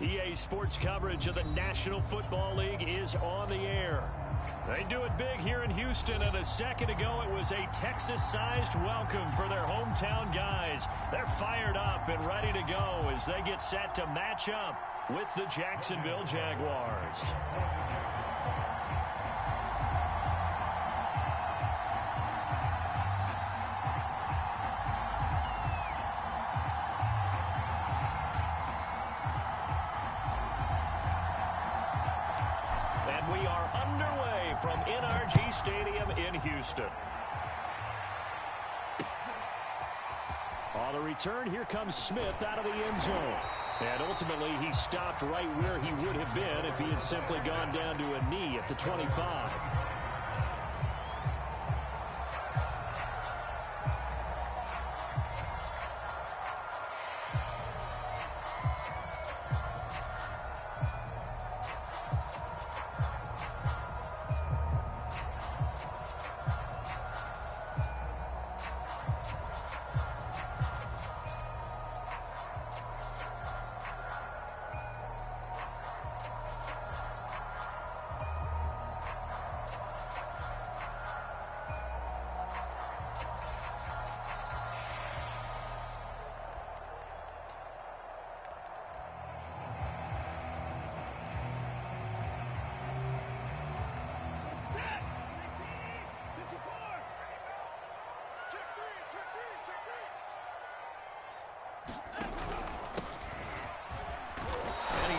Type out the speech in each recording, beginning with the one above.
EA Sports coverage of the National Football League is on the air. They do it big here in Houston, and a second ago it was a Texas-sized welcome for their hometown guys. They're fired up and ready to go as they get set to match up with the Jacksonville Jaguars. We are underway from NRG Stadium in Houston. On the return, here comes Smith out of the end zone. And ultimately, he stopped right where he would have been if he had simply gone down to a knee at the 25.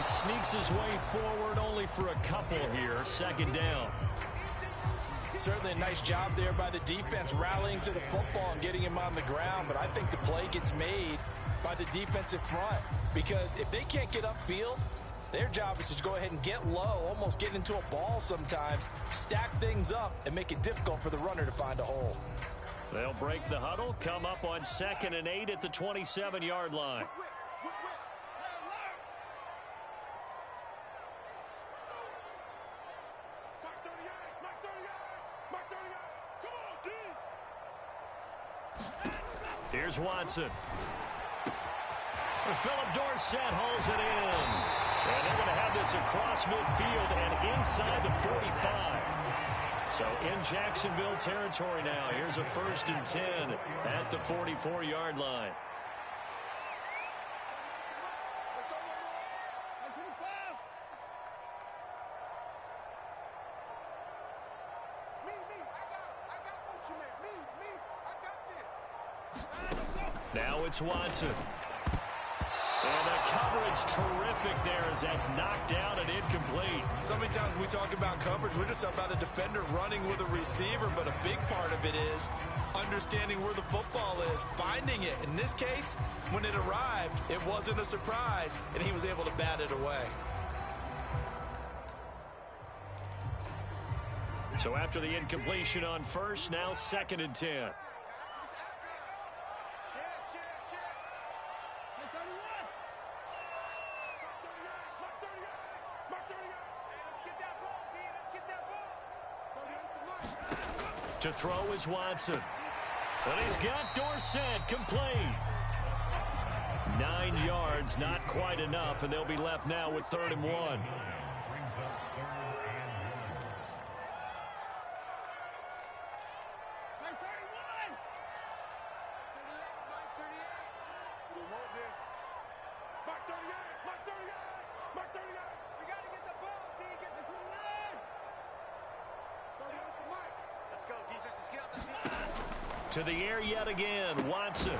Sneaks his way forward only for a couple here. Second down. Certainly a nice job there by the defense rallying to the football and getting him on the ground. But I think the play gets made by the defensive front, because if they can't get upfield, their job is to go ahead and get low, almost get into a ball sometimes, stack things up, and make it difficult for the runner to find a hole. They'll break the huddle, come up on 2nd and 8 at the 27-yard line. Here's Watson. Philip Dorsett holds it in. And they're going to have this across midfield and inside the 45. So in Jacksonville territory now. Here's a 1st and 10 at the 44-yard line. Now it's Watson. And the coverage terrific there as that's knocked down and incomplete. So many times we talk about coverage, we're just about a defender running with a receiver, but a big part of it is understanding where the football is, finding it. In this case, when it arrived, it wasn't a surprise, and he was able to bat it away. So after the incompletion on 1st, now 2nd and 10. To throw is Watson. And he's got Dorsett complete. 9 yards, not quite enough, and they'll be left now with 3rd and 1. To the air yet again, Watson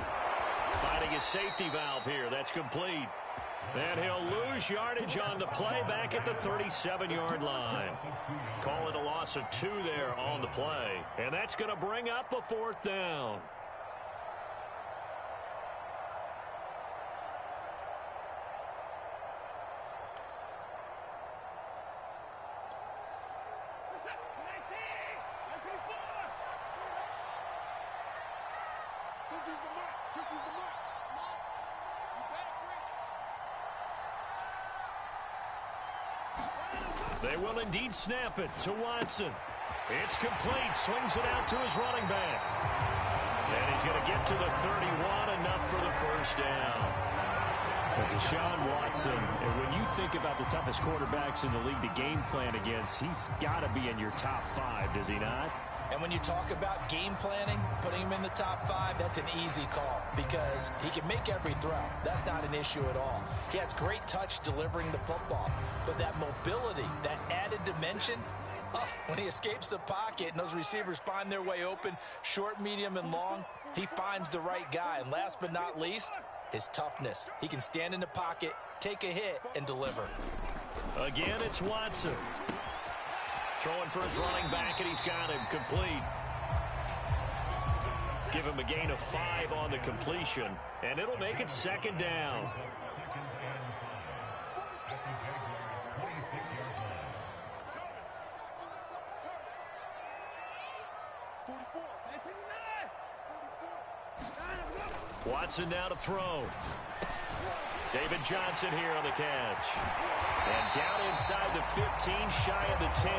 finding his safety valve here. That's complete. And he'll lose yardage on the play back at the 37-yard line. Call it a loss of 2 there on the play. And that's going to bring up a 4th down. They will indeed snap it to Watson. It's complete. Swings it out to his running back. And he's going to get to the 31, enough for the 1st down. Deshaun Watson, and when you think about the toughest quarterbacks in the league to game plan against, he's got to be in your top 5, does he not? And when you talk about game planning, putting him in the top 5, that's an easy call because he can make every throw. That's not an issue at all. He has great touch delivering the football, but that mobility, that added dimension, when he escapes the pocket and those receivers find their way open, short, medium, and long, he finds the right guy. And last but not least, his toughness. He can stand in the pocket, take a hit, and deliver. Again, it's Watson. Throwing for his running back, and he's got him complete. Give him a gain of 5 on the completion, and it'll make it 2nd down. Watson now to throw. David Johnson here on the catch. And down inside the 15, shy of the 10.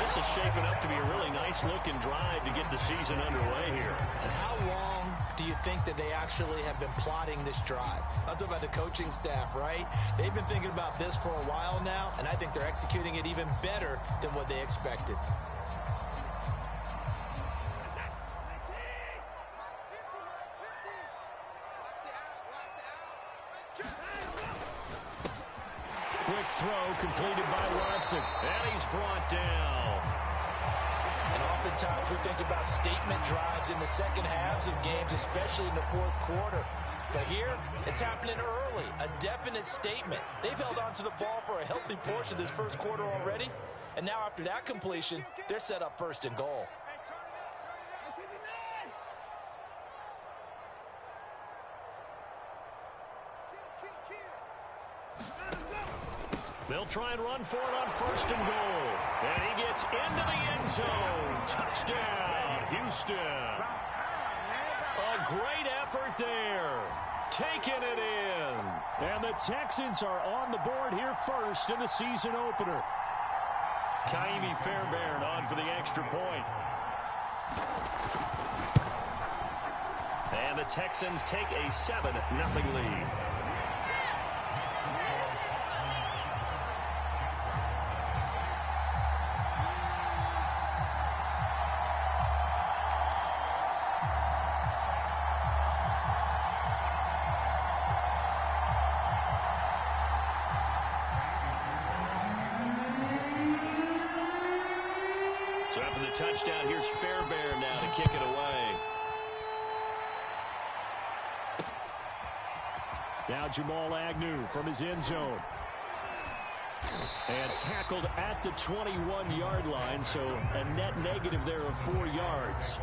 This is shaping up to be a really nice-looking drive to get the season underway here. And how long do you think that they actually have been plotting this drive? I'm talking about the coaching staff, right? They've been thinking about this for a while now, and I think they're executing it even better than what they expected. Quick throw completed by Watson. And he's brought down. And oftentimes we think about statement drives in the second halves of games, especially in the fourth quarter. But here, it's happening early. A definite statement. They've held on to the ball for a healthy portion of this first quarter already. And now after that completion, they're set up 1st and goal. They'll try and run for it on 1st and goal. And he gets into the end zone. Touchdown, Houston. A great effort there. Taking it in. And the Texans are on the board here first in the season opener. Kaimi Fairbairn on for the extra point. And the Texans take a 7-0 lead. So after the touchdown, here's Fairbairn now to kick it away. Now Jamal Agnew from his end zone. And tackled at the 21-yard line, so a net negative there of 4 yards.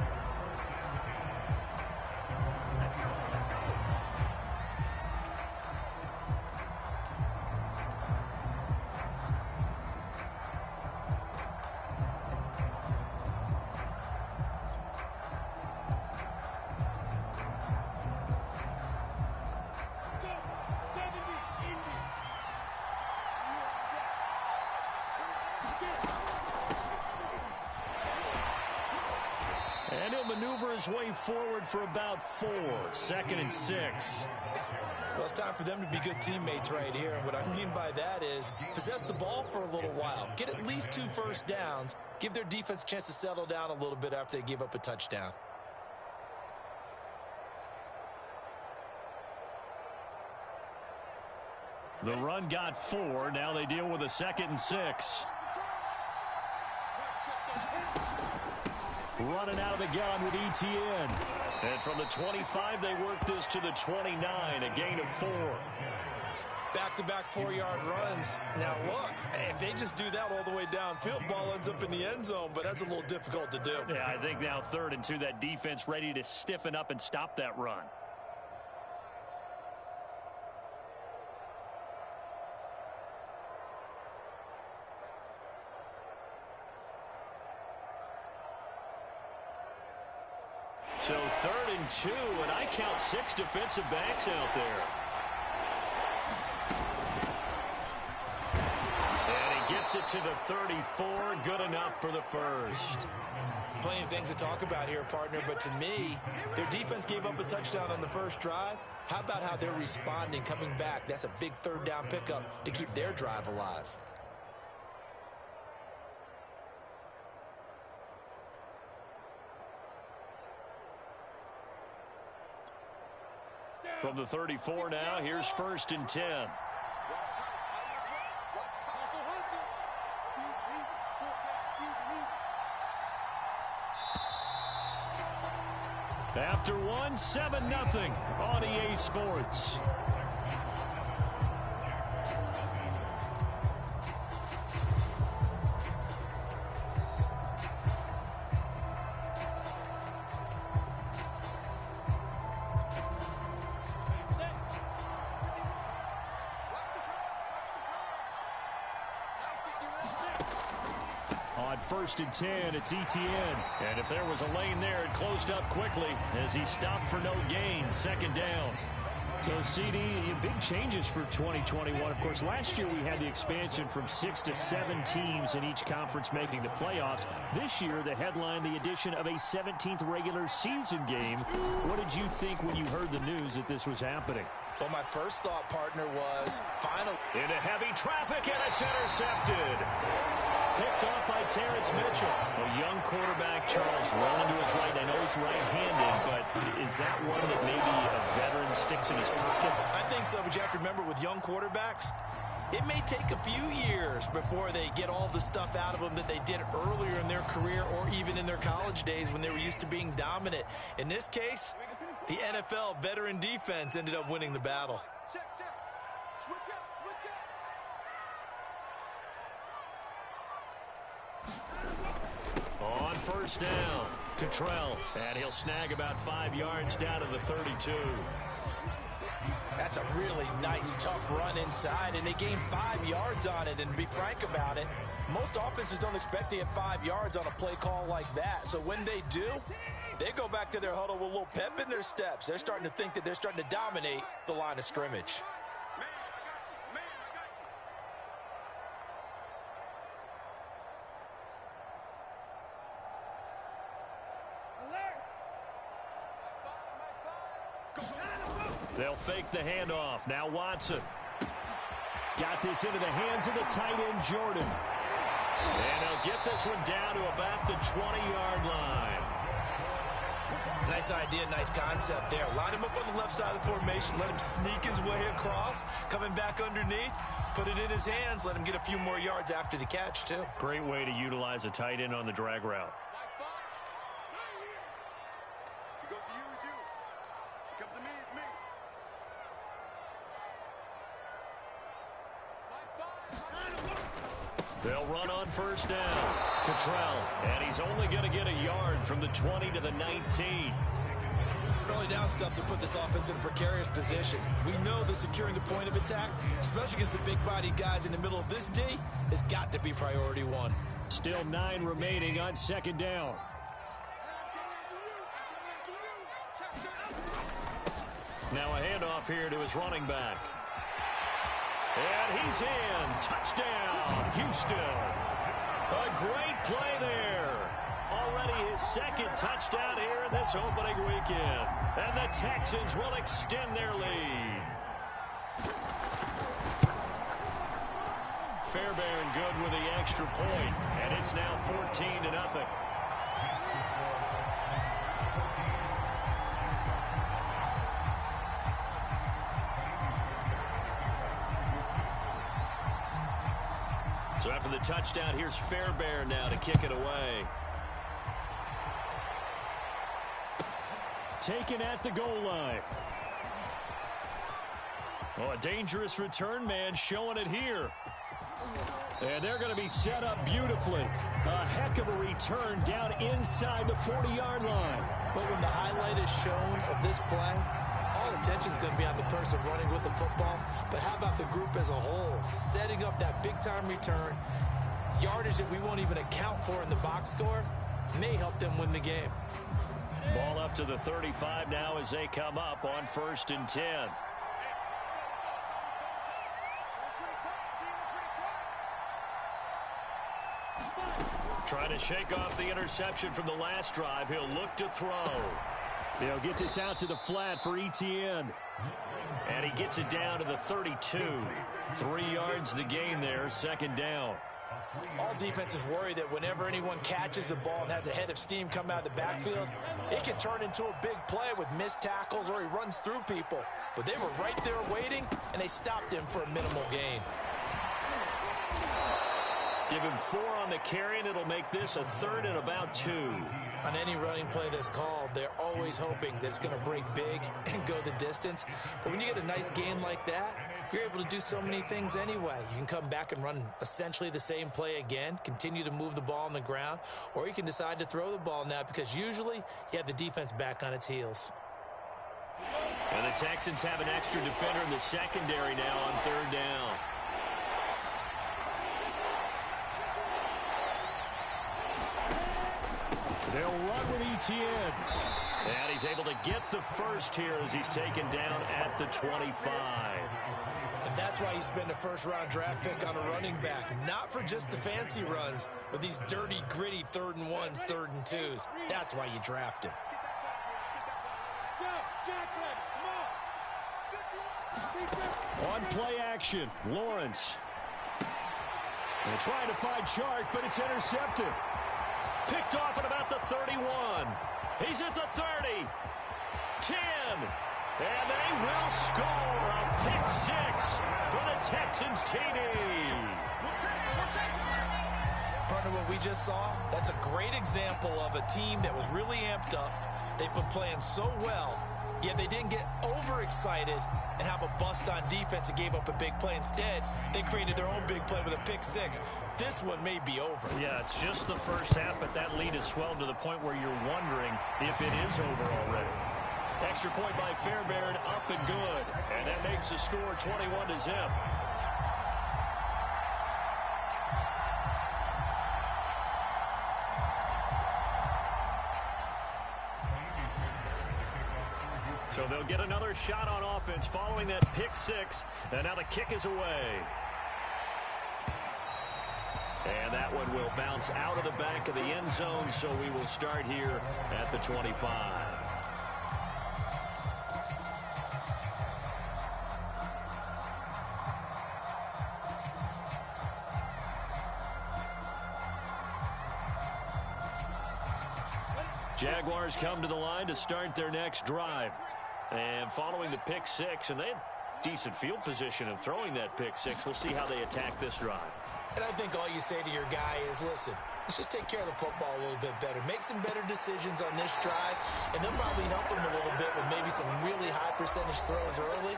And he'll maneuver his way forward for about 4. 2nd and 6. Well, it's time for them to be good teammates right here. And what I mean by that is possess the ball for a little while. Get at least 2 first downs. Give their defense a chance to settle down a little bit after they give up a touchdown. The run got 4. Now they deal with a 2nd and 6. Running out of the gun with ETN. And from the 25, they work this to the 29, a gain of 4. Back-to-back 4-yard runs. Now, look, if they just do that all the way downfield, ball ends up in the end zone, but that's a little difficult to do. Yeah, I think now 3rd and 2, that defense ready to stiffen up and stop that run. So 3rd and 2, and I count 6 defensive backs out there. And he gets it to the 34, good enough for the first. Plenty of things to talk about here, partner, but to me, their defense gave up a touchdown on the first drive. How about how they're responding, coming back? That's a big third down pickup to keep their drive alive. From the 34 now, here's 1st and 10. After one, 7-0 on EA Sports. On 1st and 10, it's ETN. And if there was a lane there, it closed up quickly as he stopped for no gain. 2nd down. So, CD, big changes for 2021. Of course, last year we had the expansion from 6 to 7 teams in each conference making the playoffs. This year, the headline, the addition of a 17th regular season game. What did you think when you heard the news that this was happening? Well, my first thought, partner, was final. Into heavy traffic, and it's intercepted. Picked off by Terrence Mitchell. A young quarterback, Charles, rolling to his right. I know he's right-handed, but is that one that maybe a veteran sticks in his pocket? I think so, but you have to remember with young quarterbacks, it may take a few years before they get all the stuff out of them that they did earlier in their career or even in their college days when they were used to being dominant. In this case, the NFL veteran defense ended up winning the battle. Check. Switch up. On 1st down, Cottrell, and he'll snag about 5 yards down to the 32. That's a really nice, tough run inside, and they gained 5 yards on it. And to be frank about it, most offenses don't expect to get 5 yards on a play call like that. So when they do, they go back to their huddle with a little pep in their steps. They're starting to think that they're starting to dominate the line of scrimmage. They'll fake the handoff. Now Watson. Got this into the hands of the tight end, Jordan. And they'll get this one down to about the 20-yard line. Nice idea, nice concept there. Line him up on the left side of the formation. Let him sneak his way across. Coming back underneath. Put it in his hands. Let him get a few more yards after the catch, too. Great way to utilize a tight end on the drag route. They'll run on 1st down. Cottrell, and he's only going to get a yard from the 20 to the 19. Early down stuffs will put this offense in a precarious position. We know that securing the point of attack, especially against the big-bodied guys in the middle of this D, has got to be priority one. Still 9 remaining on 2nd down. Now a handoff here to his running back. And he's in. Touchdown, Houston. A great play there. Already his 2nd touchdown here in this opening weekend. And the Texans will extend their lead. Fairbairn good with the extra point. And it's now 14-0. So after the touchdown, here's Fairbairn now to kick it away. Taken at the goal line. Oh, a dangerous return man showing it here. And they're going to be set up beautifully. A heck of a return down inside the 40-yard line. But when the highlight is shown of this play, all attention is going to be on the person running with the football. But how about the group as a whole? Setting up that big-time return, yardage that we won't even account for in the box score, may help them win the game. Ball up to the 35 now as they come up on 1st and 10. Trying to shake off the interception from the last drive. He'll look to throw. He'll get this out to the flat for Etienne. And he gets it down to the 32. 3 yards the gain there, second down. All defenses worry that whenever anyone catches the ball and has a head of steam come out of the backfield, it can turn into a big play with missed tackles or he runs through people. But they were right there waiting, and they stopped him for a minimal gain. Give him 4 on the carry, and it'll make this a 3rd and about 2. On any running play that's called, they're always hoping that it's going to break big and go the distance. But when you get a nice gain like that, you're able to do so many things anyway. You can come back and run essentially the same play again, continue to move the ball on the ground, or you can decide to throw the ball now because usually you have the defense back on its heels. And the Texans have an extra defender in the secondary now on 3rd down. They'll run with Etienne. And he's able to get the first here as he's taken down at the 25. And that's why you spend a first-round draft pick on a running back. Not for just the fancy runs, but these dirty, gritty 3rd and 1s, 3rd and 2s. That's why you draft him. On play action, Lawrence. They're trying to find Chark, but it's intercepted. Picked off at about the 31. He's at the 30. 10. And they will score a pick 6 for the Texans TD. Partner, what we just saw, that's a great example of a team that was really amped up. They've been playing so well, yet they didn't get overexcited and have a bust on defense and gave up a big play. Instead, they created their own big play with a pick 6. This one may be over. Yeah, it's just the first half, but that lead has swelled to the point where you're wondering if it is over already. Extra point by Fairbairn, up and good. And that makes the score 21-0. So they'll get another shot on offense following that pick 6. And now the kick is away. And that one will bounce out of the back of the end zone, so we will start here at the 25. Jaguars come to the line to start their next drive. And following the pick 6, and they had decent field position in throwing that pick 6. We'll see how they attack this drive. And I think all you say to your guy is, listen, let's just take care of the football a little bit better. Make some better decisions on this drive, and they'll probably help him a little bit with maybe some really high percentage throws early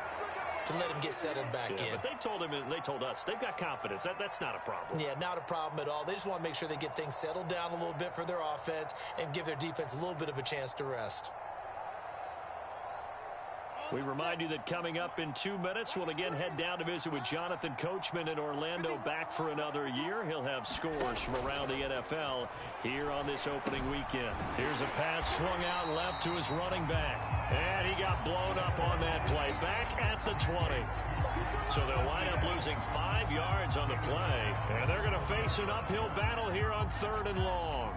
to let him get settled back in. But they told him, and they told us, they've got confidence. That's not a problem. Yeah, not a problem at all. They just want to make sure they get things settled down a little bit for their offense and give their defense a little bit of a chance to rest. We remind you that coming up in 2 minutes, we'll again head down to visit with Jonathan Coachman in Orlando, back for another year. He'll have scores from around the NFL here on this opening weekend. Here's a pass swung out left to his running back. And he got blown up on that play, back at the 20. So they'll wind up losing 5 yards on the play. And they're going to face an uphill battle here on 3rd and long.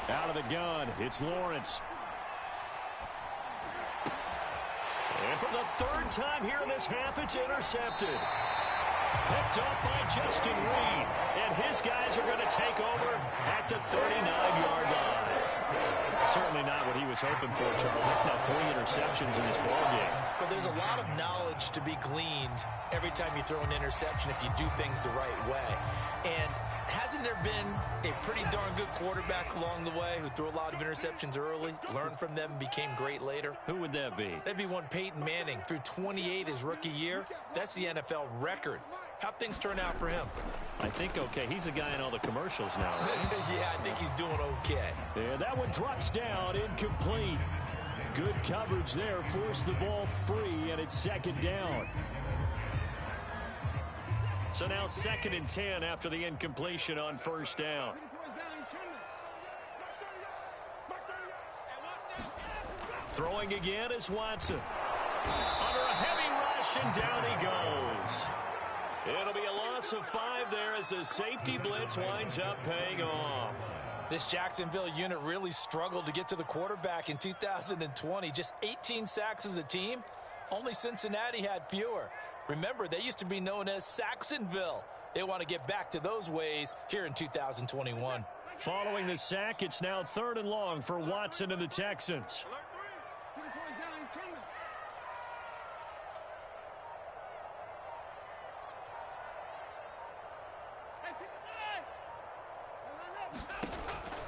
Out of the gun, it's Lawrence. And for the 3rd time here in this half, it's intercepted. Picked up by Justin Reed. And his guys are going to take over at the 39-yard line. Certainly not what he was hoping for, Charles. That's now 3 interceptions in this ballgame. But there's a lot of knowledge to be gleaned every time you throw an interception if you do things the right way. And hasn't there been a pretty darn good quarterback along the way who threw a lot of interceptions early, learned from them, and became great later? Who would that be? That'd be one Peyton Manning. Threw 28 his rookie year. That's the NFL record. How'd things turn out for him? I think okay. He's the guy in all the commercials now, right? Yeah, I think he's doing okay. Yeah, that one drops down, incomplete. Good coverage there, forced the ball free, and it's 2nd down. So now 2nd and 10 after the incompletion on 1st down. Throwing again is Watson. Under a heavy rush, and down he goes. It'll be a loss of 5 there as the safety blitz winds up paying off. This Jacksonville unit really struggled to get to the quarterback in 2020. Just 18 sacks as a team. Only Cincinnati had fewer. Remember, they used to be known as Saxonville. They want to get back to those ways here in 2021. Following the sack, it's now 3rd and long for Watson and the Texans.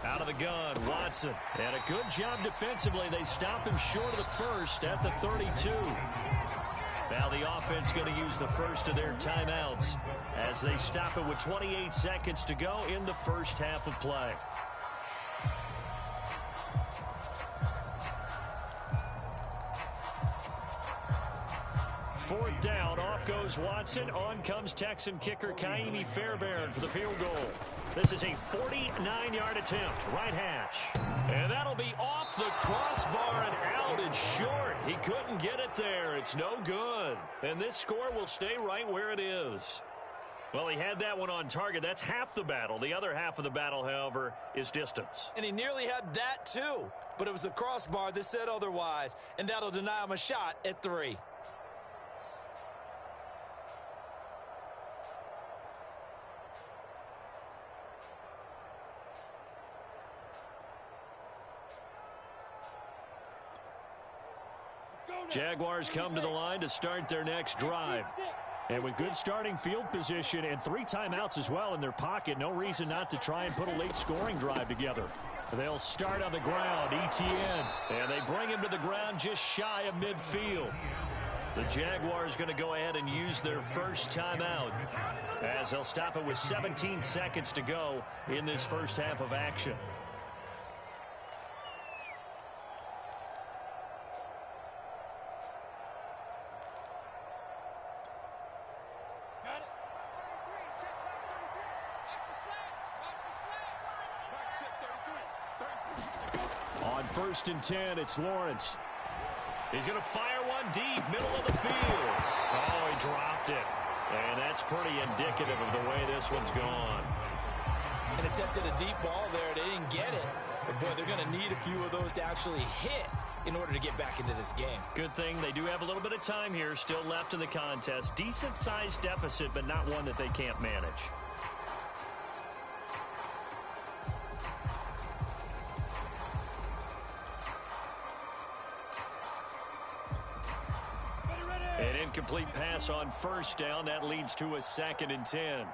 Out of the gun, Watson. And a good job defensively. They stop him short of the first at the 32. Now the offense going to use the first of their timeouts as they stop it with 28 seconds to go in the first half of play. Fourth down, off goes Watson. On comes Texan kicker Kaimi Fairbairn for the field goal. This is a 49-yard attempt, right hash. And that'll be off the crossbar and out and short. He couldn't get it there. It's no good. And this score will stay right where it is. Well, he had that one on target. That's half the battle. The other half of the battle, however, is distance. And he nearly had that too. But it was the crossbar that said otherwise. And that'll deny him a shot at 3. Jaguars come to the line to start their next drive. And with good starting field position and 3 timeouts as well in their pocket, no reason not to try and put a late scoring drive together. They'll start on the ground, ETN, and they bring him to the ground just shy of midfield. The Jaguars going to go ahead and use their first timeout as they'll stop it with 17 seconds to go in this first half of action. On 1st and 10, it's Lawrence. He's going to fire one deep, middle of the field. Oh, he dropped it. And that's pretty indicative of the way this one's gone. And attempted a deep ball there. They didn't get it. But, boy, they're going to need a few of those to actually hit in order to get back into this game. Good thing they do have a little bit of time here still left in the contest. Decent-sized deficit, but not one that they can't manage. An incomplete pass on 1st down. That leads to a 2nd and 10.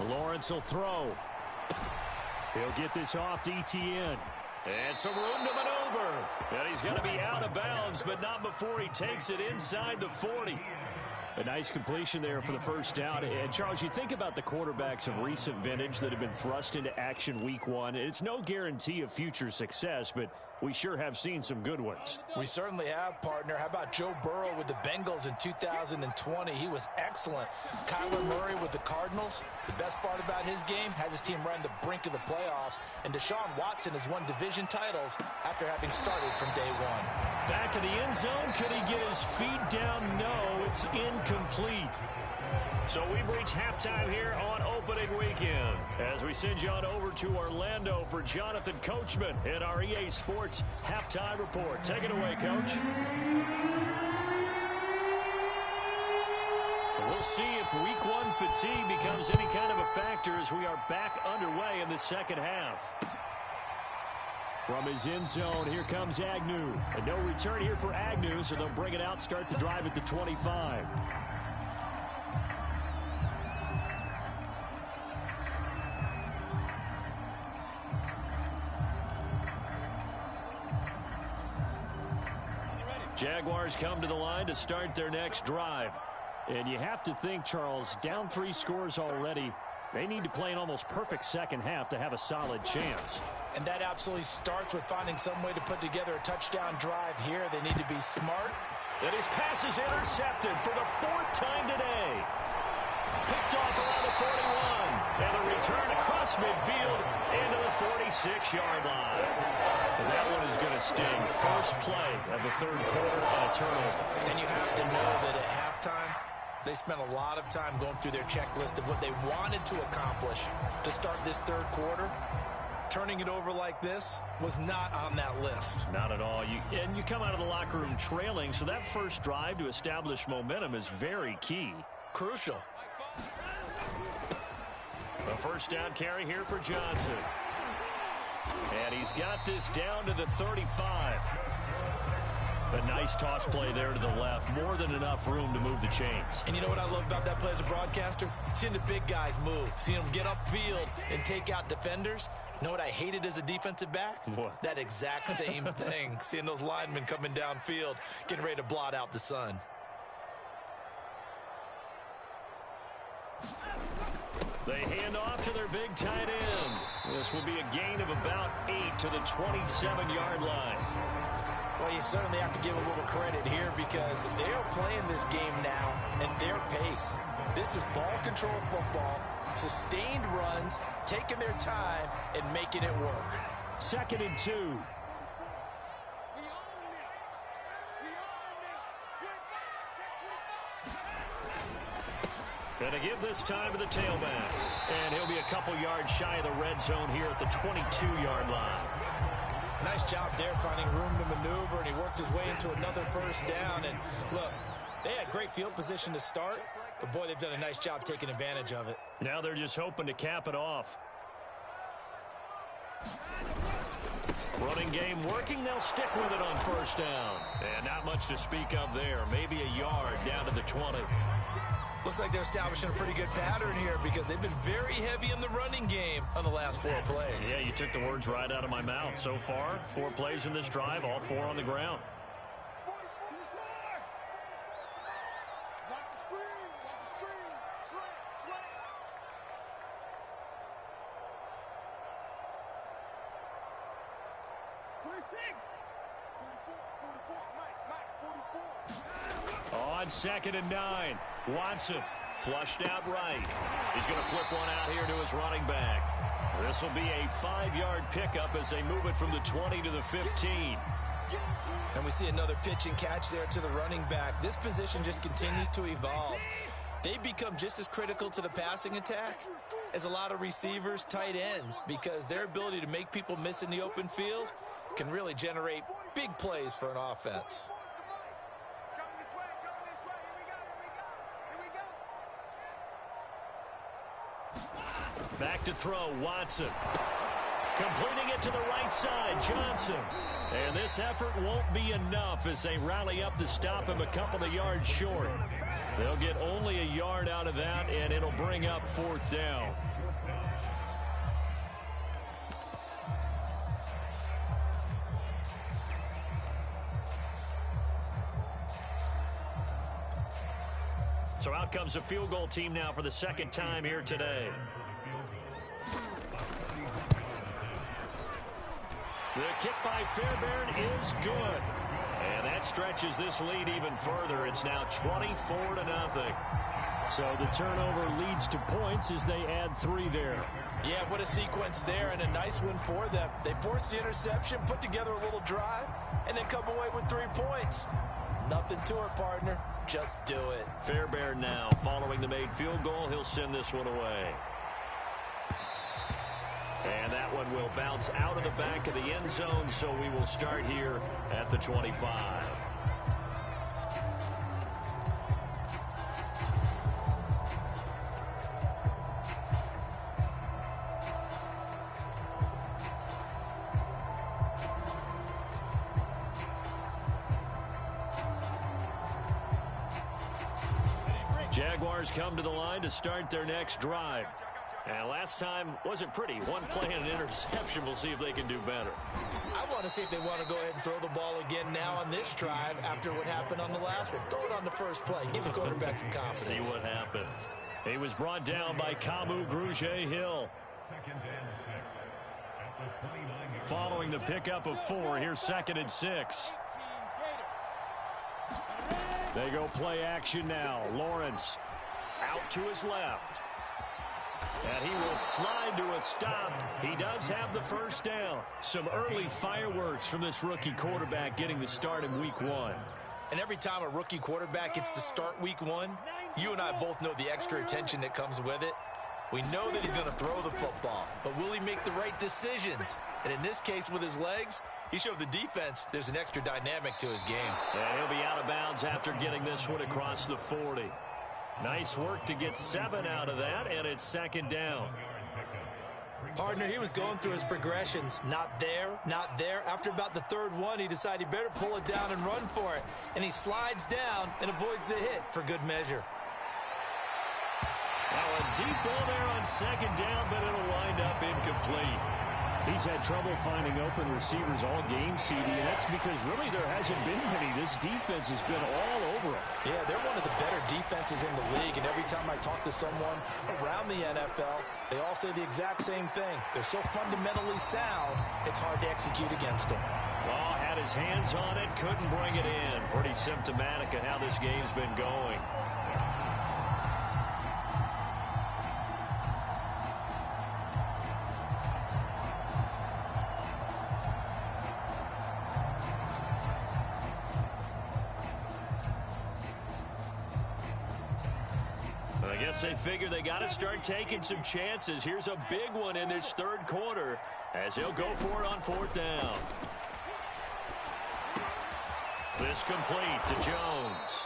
Lawrence will throw. He'll get this off to ETN. And some room to maneuver. And he's going to be out of bounds, but not before he takes it inside the 40. A nice completion there for the first down. And, Charles, you think about the quarterbacks of recent vintage that have been thrust into action week 1. It's no guarantee of future success, but we sure have seen some good ones. We certainly have, partner. How about Joe Burrow with the Bengals in 2020? He was excellent. Kyler Murray with the Cardinals. The best part about his game, has his team right on the brink of the playoffs. And Deshaun Watson has won division titles after having started from day 1. Back in the end zone, could he get his feet down? No, it's incomplete. So we've reached halftime here on opening weekend as we send you on over to Orlando for Jonathan Coachman in our EA Sports Halftime Report. Take it away, Coach. We'll see if week 1 fatigue becomes any kind of a factor as we are back underway in the second half. From his end zone, here comes Agnew. And no return here for Agnew, so they'll bring it out, start the drive at the 25. Jaguars come to the line to start their next drive. And you have to think, Charles, down 3 scores already. They need to play an almost perfect second half to have a solid chance. And that absolutely starts with finding some way to put together a touchdown drive here. They need to be smart. And his pass is intercepted for the 4th time today. Picked off around return across midfield into the 46-yard line. And that one is going to sting. First play of the third quarter and a turnover. And you have to know that at halftime, they spent a lot of time going through their checklist of what they wanted to accomplish to start this third quarter. Turning it over like this was not on that list. Not at all. And you come out of the locker room trailing, so that first drive to establish momentum is very key. Crucial. A first down carry here for Johnson. And he's got this down to the 35. A nice toss play there to the left. More than enough room to move the chains. And you know what I love about that play as a broadcaster? Seeing the big guys move. Seeing them get upfield and take out defenders. You know what I hated as a defensive back? What? That exact same thing. Seeing those linemen coming downfield, getting ready to blot out the sun. They hand off to their big tight end. This will be a gain of about 8 to the 27-yard line. Well, you certainly have to give a little credit here because they are playing this game now at their pace. This is ball control football, sustained runs, taking their time, and making it work. 2nd and 2. And to give this time to the tailback. And he'll be a couple yards shy of the red zone here at the 22-yard line. Nice job there finding room to maneuver, and he worked his way into another first down. And look, they had great field position to start, but boy, they've done a nice job taking advantage of it. Now they're just hoping to cap it off. Running game working. They'll stick with it on first down. And not much to speak of there. Maybe a yard down to the 20. Looks like they're establishing a pretty good pattern here because they've been very heavy in the running game on the last 4 plays. Yeah, you took the words right out of my mouth. So far, 4 plays in this drive, all 4 on the ground. Watch the screen. Watch the screen. Slant. On 2nd and 9, Watson flushed out right. He's going to flip one out here to his running back. This will be a 5-yard pickup as they move it from the 20 to the 15. And we see another pitch and catch there to the running back. This position just continues to evolve. They become just as critical to the passing attack as a lot of receivers, tight ends, because their ability to make people miss in the open field can really generate big plays for an offense. Back to throw, Watson. Completing it to the right side, Johnson. And this effort won't be enough as they rally up to stop him a couple of yards short. They'll get only a yard out of that, and it'll bring up 4th down. So out comes a field goal team now for the 2nd time here today. The kick by Fairbairn is good. And that stretches this lead even further. It's now 24-0. So the turnover leads to points as they add 3 there. Yeah, what a sequence there, and a nice one for them. They forced the interception, put together a little drive, and then come away with 3 points. Nothing to it, partner. Just do it. Fairbairn now following the made field goal. He'll send this one away. And that one will bounce out of the back of the end zone, so we will start here at the 25. Jaguars come to the line to start their next drive. And last time wasn't pretty. 1 play and an interception. We'll see if they can do better. I want to see if they want to go ahead and throw the ball again now on this drive after what happened on the last one. Throw it on the first play. Give the quarterback some confidence. See what happens. He was brought down by Kamu Grugier-Hill. Following the pickup of 4, here's 2nd and 6. They go play action now. Lawrence out to his left. And he will slide to a stop. He does have the first down. Some early fireworks from this rookie quarterback getting the start in week 1. And every time a rookie quarterback gets to start week 1, you and I both know the extra attention that comes with it. We know that he's going to throw the football, but will he make the right decisions? And in this case, with his legs, he showed the defense there's an extra dynamic to his game. And he'll be out of bounds after getting this one across the 40. Nice work to get 7 out of that, and it's second down. Partner, he was going through his progressions. Not there, not there. After about the third one, he decided he better pull it down and run for it. And he slides down and avoids the hit for good measure. Now a deep ball there on second down, but it'll wind up incomplete. He's had trouble finding open receivers all game, CD, and that's because really there hasn't been many. This defense has been all over him. Yeah, they're one of the better defenses in the league, and every time I talk to someone around the NFL, they all say the exact same thing. They're so fundamentally sound, it's hard to execute against them. Law had his hands on it, couldn't bring it in. Pretty symptomatic of how this game's been going. I guess they figure they got to start taking some chances. Here's a big one in this third quarter as he'll go for it on fourth down. This complete to Jones.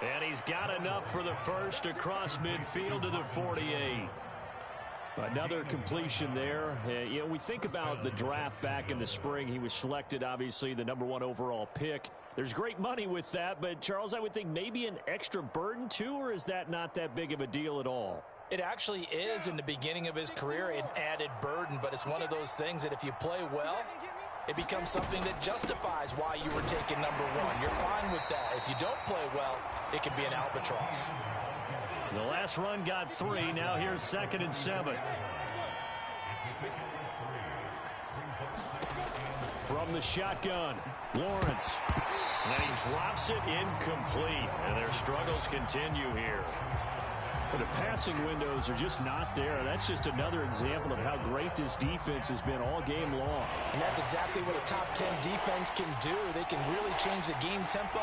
And he's got enough for the first across midfield to the 48. Another completion there. You know, we think about the draft back in the spring. He was selected, obviously, the #1 overall pick. There's great money with that, but, Charles, I would think maybe an extra burden, too, or is that not that big of a deal at all? It actually is in the beginning of his career an added burden, but it's one of those things that if you play well, it becomes something that justifies why you were taken #1. You're fine with that. If you don't play well, it can be an albatross. The last run got 3. Now here's 2nd and 7. From the shotgun, Lawrence. And he drops it incomplete. And their struggles continue here. But the passing windows are just not there. That's just another example of how great this defense has been all game long. And that's exactly what a top 10 defense can do. They can really change the game tempo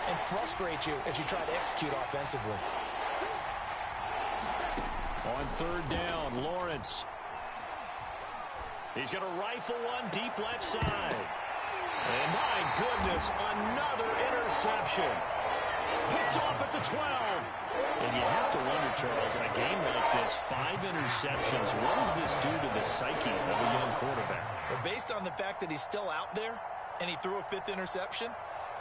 and frustrate you as you try to execute offensively. On third down, Lawrence. He's going to rifle one deep left side. And my goodness, another interception. Picked off at the 12. And you have to wonder, Charles, in a game like this, 5 interceptions, what does this do to the psyche of a young quarterback? Well, based on the fact that he's still out there and he threw a 5th interception,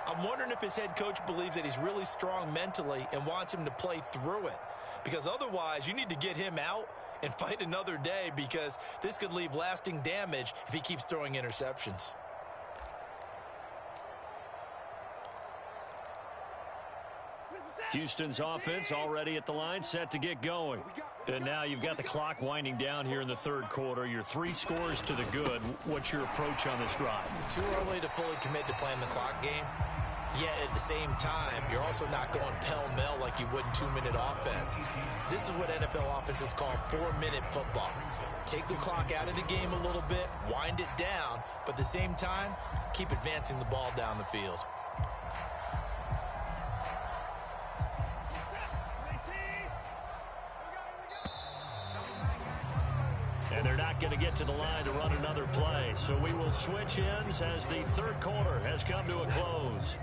I'm wondering if his head coach believes that he's really strong mentally and wants him to play through it. Because otherwise, you need to get him out and fight another day, because this could leave lasting damage if he keeps throwing interceptions. Houston's offense already at the line, set to get going. And now you've got the clock winding down here in the third quarter. You're 3 scores to the good. What's your approach on this drive? Too early to fully commit to playing the clock game. Yet at the same time, you're also not going pell-mell like you would in 2-minute offense. This is what NFL offenses call 4-minute football. Take the clock out of the game a little bit, wind it down, but at the same time, keep advancing the ball down the field. And they're not going to get to the line to run another play. So we will switch ends as the third quarter has come to a close.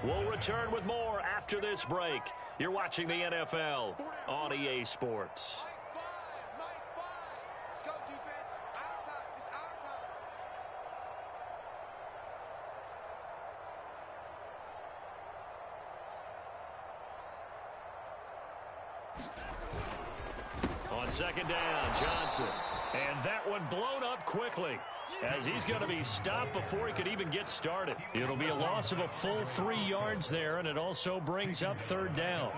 We'll return with more after this break. You're watching the NFL on EA Sports. Let's go, defense. Our time. It's our time. On second down, Johnson. And that one blown up quickly as he's going to be stopped before he could even get started. It'll be a loss of a full 3 yards there, and it also brings up third down.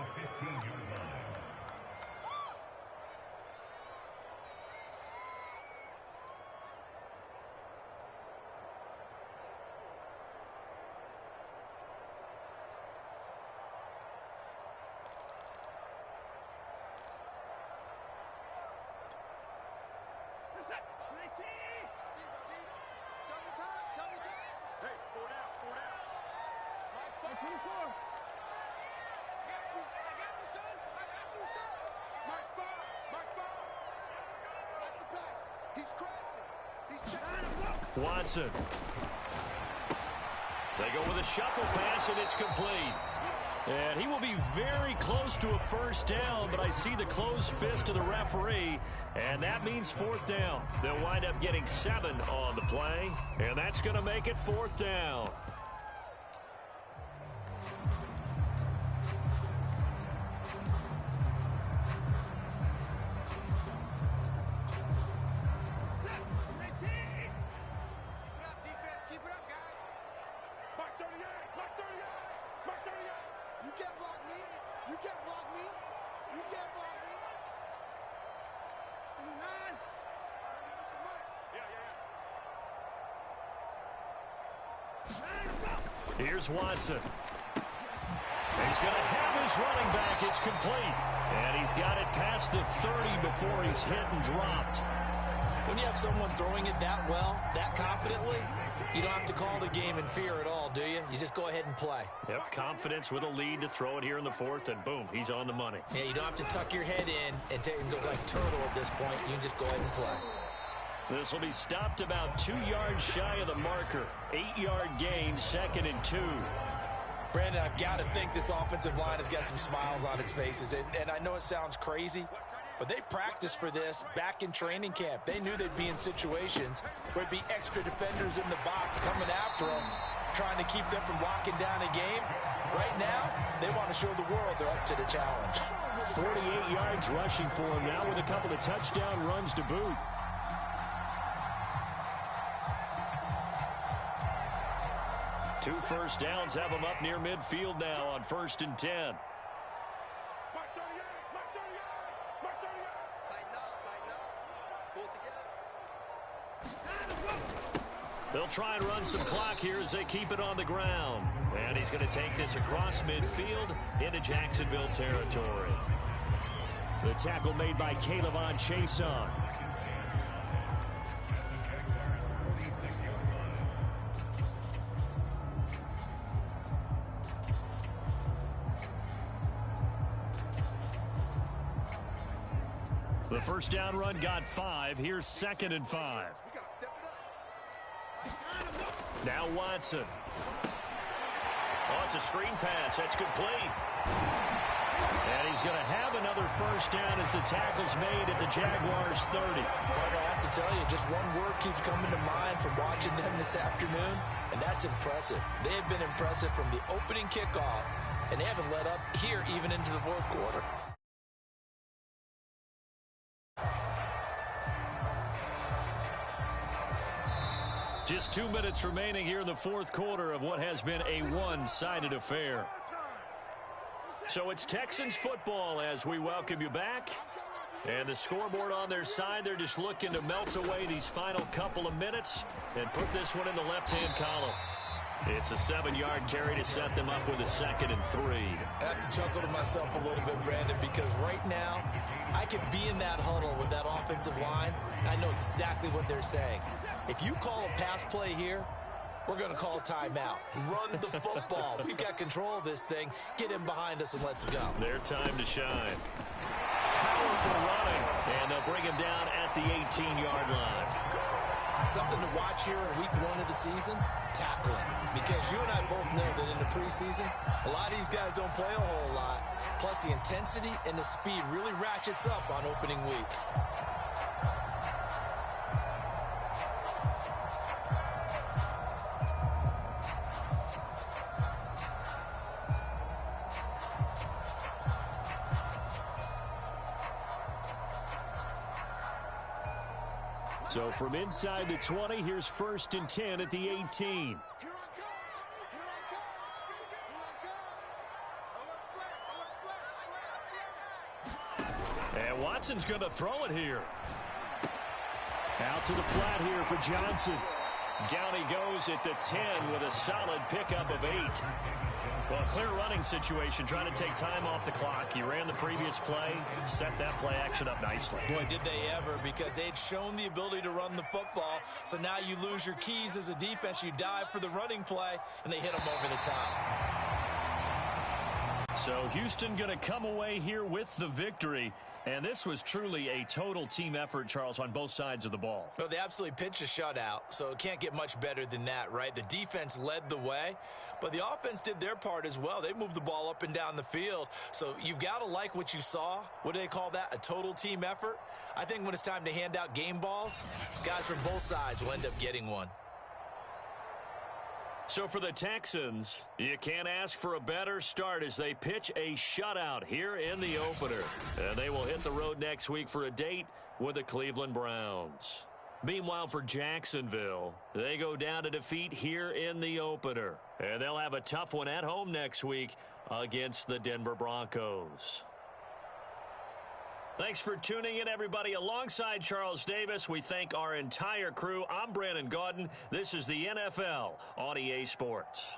Watson. They go with a shuffle pass, and it's complete. And he will be very close to a first down, but I see the closed fist of the referee, and that means fourth down. They'll wind up getting 7 on the play, and that's going to make it fourth down. Here's Watson. He's going to have his running back. It's complete. And he's got it past the 30 before he's hit and dropped. When you have someone throwing it that well, that confidently, you don't have to call the game in fear at all, do you? You just go ahead and play. Yep, confidence with a lead to throw it here in the fourth, and boom, he's on the money. Yeah, you don't have to tuck your head in and go like turtle at this point. You can just go ahead and play. This will be stopped about 2 yards shy of the marker. 8-yard gain, 2nd and 2. Brandon, I've got to think this offensive line has got some smiles on its faces. And I know it sounds crazy, but they practiced for this back in training camp. They knew they'd be in situations where there'd be extra defenders in the box coming after them, trying to keep them from locking down a game. Right now, they want to show the world they're up to the challenge. 48 yards rushing for him now with a couple of touchdown runs to boot. Two first downs have them up near midfield now on 1st and 10. They'll try and run some clock here as they keep it on the ground. And he's going to take this across midfield into Jacksonville territory. The tackle made by Caleb Chason. The first down run got 5. Here's 2nd and 5. Now Watson. Oh, it's a screen pass. That's complete. And he's going to have another first down as the tackle's made at the Jaguars 30. But I have to tell you, just one word keeps coming to mind from watching them this afternoon, and that's impressive. They have been impressive from the opening kickoff, and they haven't let up here even into the fourth quarter. Just 2 minutes remaining here in the fourth quarter of what has been a one-sided affair. So it's Texans football as we welcome you back. And the scoreboard on their side, they're just looking to melt away these final couple of minutes and put this one in the left-hand column. It's a 7-yard carry to set them up with a 2nd and 3. I have to chuckle to myself a little bit, Brandon, because right now I could be in that huddle with that offensive line, and I know exactly what they're saying. If you call a pass play here, we're going to call timeout. Run the football. We've got control of this thing. Get him behind us and let's go. Their time to shine. Powerful running, and they'll bring him down at the 18-yard line. Something to watch here in week 1 of the season, tackling. Because you and I both know that in the preseason, a lot of these guys don't play a whole lot. Plus the intensity and the speed really ratchets up on opening week. So from inside the 20, here's 1st and 10 at the 18. And Watson's going to throw it here. Out to the flat here for Johnson. Down he goes at the 10 with a solid pickup of 8. Well, a clear running situation, trying to take time off the clock. He ran the previous play, set that play action up nicely. Boy, did they ever, because they'd shown the ability to run the football. So now you lose your keys as a defense. You dive for the running play, and they hit them over the top. So Houston going to come away here with the victory. And this was truly a total team effort, Charles, on both sides of the ball. Well, they absolutely pitched a shutout, so it can't get much better than that, right? The defense led the way, but the offense did their part as well. They moved the ball up and down the field. So you've got to like what you saw. What do they call that? A total team effort? I think when it's time to hand out game balls, guys from both sides will end up getting one. So for the Texans, you can't ask for a better start as they pitch a shutout here in the opener. And they will hit the road next week for a date with the Cleveland Browns. Meanwhile, for Jacksonville, they go down to defeat here in the opener. And they'll have a tough one at home next week against the Denver Broncos. Thanks for tuning in, everybody. Alongside Charles Davis, we thank our entire crew. I'm Brandon Gaudin. This is the NFL on EA Sports.